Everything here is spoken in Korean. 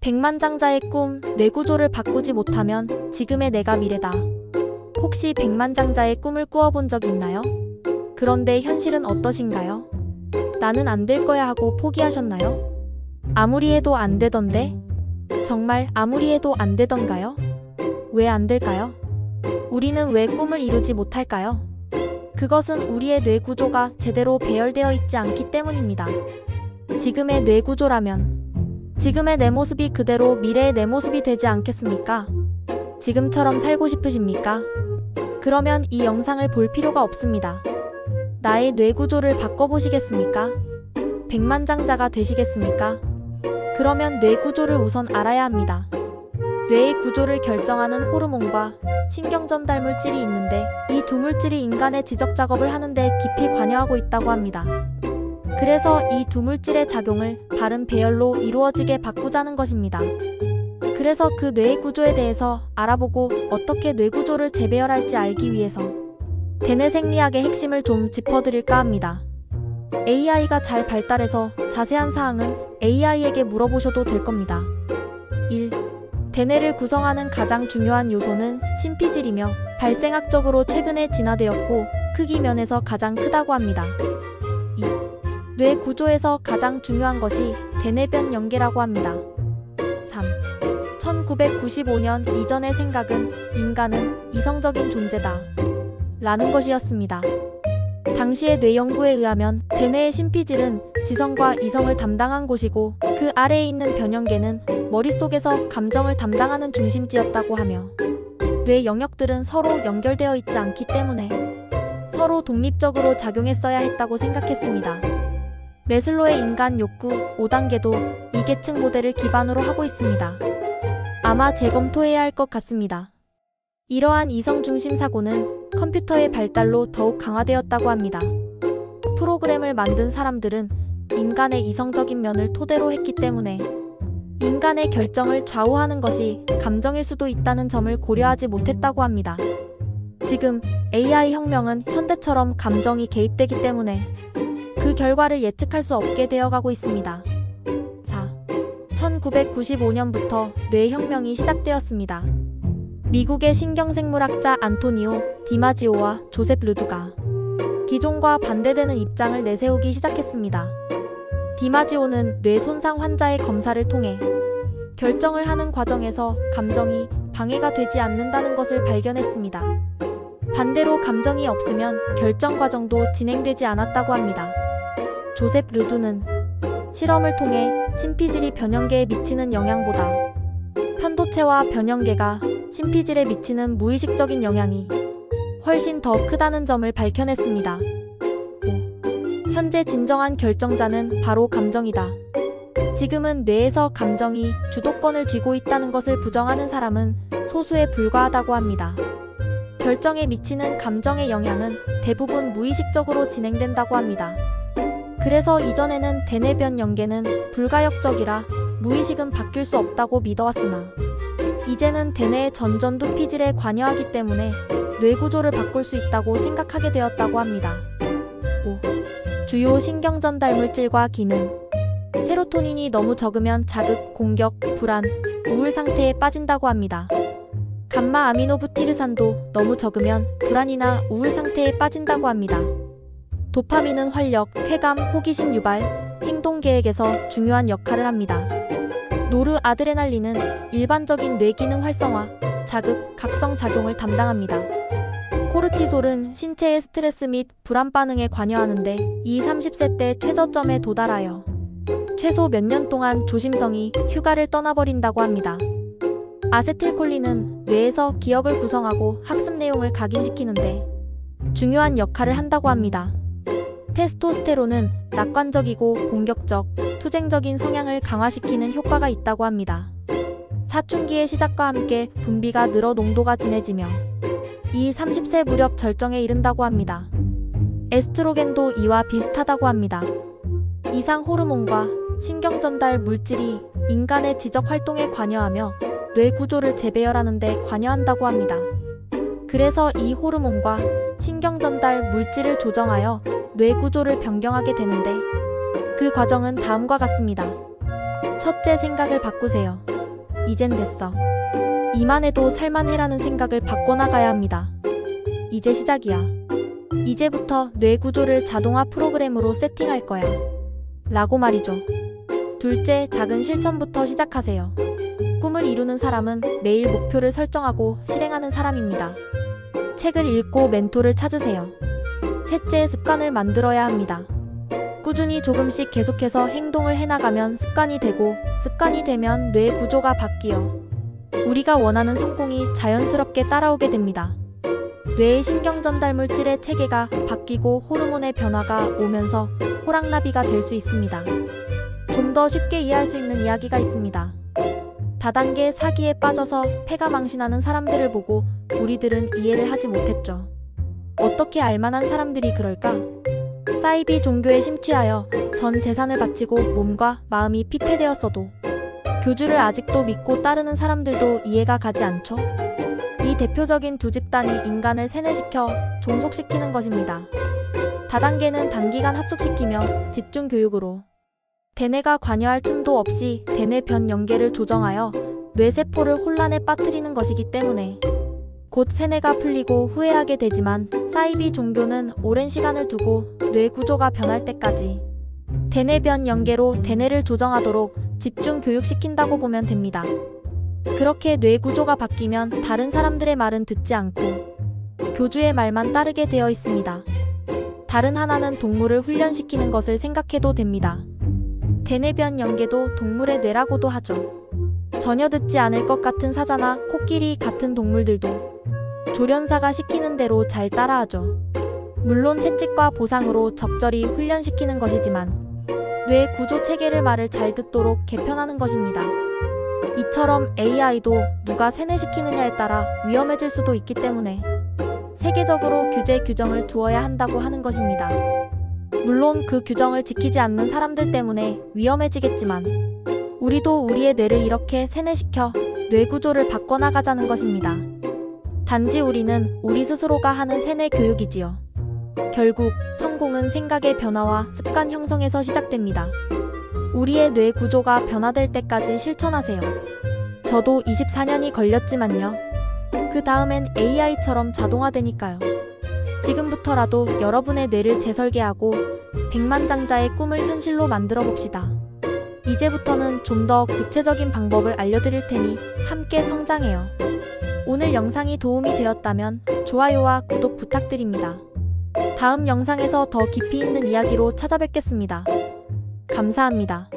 백만장자의 꿈, 뇌구조를 바꾸지 못하면 지금의 내가 미래다. 혹시 백만장자의 꿈을 꾸어본 적 있나요? 그런데 현실은 어떠신가요? 나는 안 될 거야 하고 포기하셨나요? 아무리 해도 안 되던데? 정말 아무리 해도 안 되던가요? 왜 안 될까요? 우리는 왜 꿈을 이루지 못할까요? 그것은 우리의 뇌구조가 제대로 배열되어 있지 않기 때문입니다. 지금의 뇌구조라면 지금의 내 모습이 그대로 미래의 내 모습이 되지 않겠습니까? 지금처럼 살고 싶으십니까? 그러면 이 영상을 볼 필요가 없습니다. 나의 뇌구조를 바꿔보시겠습니까? 백만장자가 되시겠습니까? 그러면 뇌구조를 우선 알아야 합니다. 뇌의 구조를 결정하는 호르몬과 신경전달 물질이 있는데 이 두 물질이 인간의 지적 작업을 하는데 깊이 관여하고 있다고 합니다. 그래서 이 두 물질의 작용을 바른 배열로 이루어지게 바꾸자는 것입니다. 그래서 그 뇌의 구조에 대해서 알아보고 어떻게 뇌구조를 재배열할지 알기 위해서 대뇌 생리학의 핵심을 좀 짚어드릴까 합니다. AI가 잘 발달해서 자세한 사항은 AI에게 물어보셔도 될 겁니다. 1. 대뇌를 구성하는 가장 중요한 요소는 심피질이며 발생학적으로 최근에 진화되었고 크기 면에서 가장 크다고 합니다. 2. 뇌 구조에서 가장 중요한 것이 대뇌변 연계라고 합니다. 3. 1995년 이전의 생각은 인간은 이성적인 존재다 라는 것이었습니다. 당시의 뇌 연구에 의하면 대뇌의 심피질은 지성과 이성을 담당한 곳이고 그 아래에 있는 변연계는 머릿속에서 감정을 담당하는 중심지였다고 하며 뇌 영역들은 서로 연결되어 있지 않기 때문에 서로 독립적으로 작용했어야 했다고 생각했습니다. 매슬로의 인간 욕구 5단계도 이 계층 모델을 기반으로 하고 있습니다. 아마 재검토해야 할 것 같습니다. 이러한 이성중심 사고는 컴퓨터의 발달로 더욱 강화되었다고 합니다. 프로그램을 만든 사람들은 인간의 이성적인 면을 토대로 했기 때문에 인간의 결정을 좌우하는 것이 감정일 수도 있다는 점을 고려하지 못했다고 합니다. 지금 AI 혁명은 현대처럼 감정이 개입되기 때문에 그 결과를 예측할 수 없게 되어가고 있습니다. 4. 1995년부터 뇌혁명이 시작되었습니다. 미국의 신경생물학자 안토니오 디마지오와 조셉 르두가 기존과 반대되는 입장을 내세우기 시작했습니다. 디마지오는 뇌 손상 환자의 검사를 통해 결정을 하는 과정에서 감정이 방해가 되지 않는다는 것을 발견했습니다. 반대로 감정이 없으면 결정 과정도 진행되지 않았다고 합니다. 조셉 르두는 실험을 통해 심피질이 변연계에 미치는 영향보다 편도체와 변연계가 심피질에 미치는 무의식적인 영향이 훨씬 더 크다는 점을 밝혀냈습니다. 5. 현재 진정한 결정자는 바로 감정이다. 지금은 뇌에서 감정이 주도권을 쥐고 있다는 것을 부정하는 사람은 소수에 불과하다고 합니다. 결정에 미치는 감정의 영향은 대부분 무의식적으로 진행된다고 합니다. 그래서 이전에는 대뇌변 연계는 불가역적이라 무의식은 바뀔 수 없다고 믿어왔으나 이제는 대뇌의 전전두 피질에 관여하기 때문에 뇌구조를 바꿀 수 있다고 생각하게 되었다고 합니다. 5. 주요 신경전달 물질과 기능. 세로토닌이 너무 적으면 자극, 공격, 불안, 우울 상태에 빠진다고 합니다. 감마 아미노부티르산도 너무 적으면 불안이나 우울 상태에 빠진다고 합니다. 도파민은 활력, 쾌감, 호기심 유발, 행동 계획에서 중요한 역할을 합니다. 노르아드레날린은 일반적인 뇌기능 활성화, 자극, 각성 작용을 담당합니다. 코르티솔은 신체의 스트레스 및 불안 반응에 관여하는데 이 30세 때 최저점에 도달하여 최소 몇 년 동안 조심성이 휴가를 떠나버린다고 합니다. 아세틸콜린은 뇌에서 기억을 구성하고 학습 내용을 각인시키는데 중요한 역할을 한다고 합니다. 테스토스테론은 낙관적이고 공격적, 투쟁적인 성향을 강화시키는 효과가 있다고 합니다. 사춘기의 시작과 함께 분비가 늘어 농도가 진해지며 이 30세 무렵 절정에 이른다고 합니다. 에스트로겐도 이와 비슷하다고 합니다. 이상 호르몬과 신경전달 물질이 인간의 지적 활동에 관여하며 뇌 구조를 재배열하는 데 관여한다고 합니다. 그래서 이 호르몬과 신경전달 물질을 조정하여 뇌 구조를 변경하게 되는데 그 과정은 다음과 같습니다. 첫째, 생각을 바꾸세요. 이젠 됐어. 이만해도 살만해라는 생각을 바꿔나가야 합니다. 이제 시작이야. 이제부터 뇌 구조를 자동화 프로그램으로 세팅할 거야. 라고 말이죠. 둘째, 작은 실천부터 시작하세요. 꿈을 이루는 사람은 매일 목표를 설정하고 실행하는 사람입니다. 책을 읽고 멘토를 찾으세요. 셋째, 습관을 만들어야 합니다. 꾸준히 조금씩 계속해서 행동을 해나가면 습관이 되고, 습관이 되면 뇌 구조가 바뀌어 우리가 원하는 성공이 자연스럽게 따라오게 됩니다. 뇌의 신경 전달 물질의 체계가 바뀌고 호르몬의 변화가 오면서 호랑나비가 될 수 있습니다. 좀 더 쉽게 이해할 수 있는 이야기가 있습니다. 다단계 사기에 빠져서 패가 망신하는 사람들을 보고 우리들은 이해를 하지 못했죠. 어떻게 알만한 사람들이 그럴까? 사이비 종교에 심취하여 전 재산을 바치고 몸과 마음이 피폐되었어도 교주를 아직도 믿고 따르는 사람들도 이해가 가지 않죠? 이 대표적인 두 집단이 인간을 세뇌시켜 종속시키는 것입니다. 다단계는 단기간 합숙시키며 집중 교육으로 대뇌가 관여할 틈도 없이 대뇌 변 연계를 조정하여 뇌세포를 혼란에 빠뜨리는 것이기 때문에 곧 세뇌가 풀리고 후회하게 되지만, 사이비 종교는 오랜 시간을 두고 뇌 구조가 변할 때까지 대뇌 변 연계로 대뇌를 조정하도록 집중 교육시킨다고 보면 됩니다. 그렇게 뇌 구조가 바뀌면 다른 사람들의 말은 듣지 않고 교주의 말만 따르게 되어 있습니다. 다른 하나는 동물을 훈련시키는 것을 생각해도 됩니다. 대뇌변 연계도 동물의 뇌라고도 하죠. 전혀 듣지 않을 것 같은 사자나 코끼리 같은 동물들도 조련사가 시키는 대로 잘 따라하죠. 물론 채찍과 보상으로 적절히 훈련시키는 것이지만 뇌 구조 체계를 말을 잘 듣도록 개편하는 것입니다. 이처럼 AI도 누가 세뇌시키느냐에 따라 위험해질 수도 있기 때문에 세계적으로 규제 규정을 두어야 한다고 하는 것입니다. 물론 그 규정을 지키지 않는 사람들 때문에 위험해지겠지만 우리도 우리의 뇌를 이렇게 세뇌시켜 뇌 구조를 바꿔나가자는 것입니다. 단지 우리는 우리 스스로가 하는 세뇌 교육이지요. 결국 성공은 생각의 변화와 습관 형성에서 시작됩니다. 우리의 뇌 구조가 변화될 때까지 실천하세요. 저도 24년이 걸렸지만요. 그 다음엔 AI처럼 자동화되니까요. 지금부터라도 여러분의 뇌를 재설계하고 백만장자의 꿈을 현실로 만들어 봅시다. 이제부터는 좀 더 구체적인 방법을 알려드릴 테니 함께 성장해요. 오늘 영상이 도움이 되었다면 좋아요와 구독 부탁드립니다. 다음 영상에서 더 깊이 있는 이야기로 찾아뵙겠습니다. 감사합니다.